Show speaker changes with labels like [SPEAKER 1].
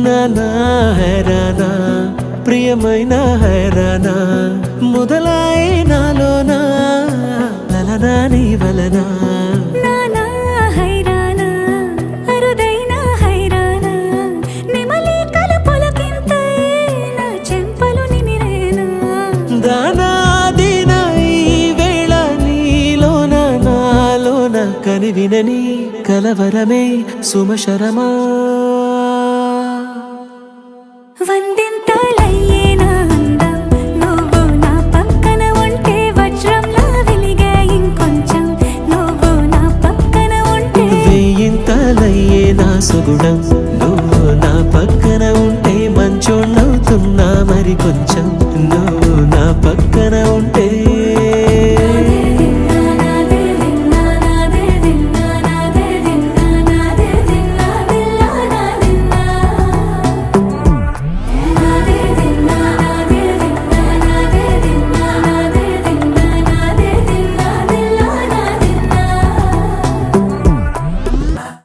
[SPEAKER 1] నానా హైరానా ప్రియమైన హైరానా మొదలాయి నాలోనా లలనా నీ వలనా
[SPEAKER 2] నానా హైరానా అరుదైన హైరానా నిమలి కలుపులకింతై నా చెంపలు నిమిరేనా
[SPEAKER 1] దానా దీనా ఈ వేళ నీలోన నాలోన కనివినని కలవరమే సుమశరమా
[SPEAKER 2] వందింతలయ్యే నా అందం నువ్వు నా పక్కన ఉంటే వజ్రంలా వెలిగే ఇంకొంచెం నువ్వు నా పక్కన ఉంటే
[SPEAKER 1] వేయింతలయ్యే నా సుగుణం నువ్వు నా పక్కన ఉంటే మంచోళ్ళవుతున్నా మరి కొంచెం నువ్వు నా పక్కన ఉంటే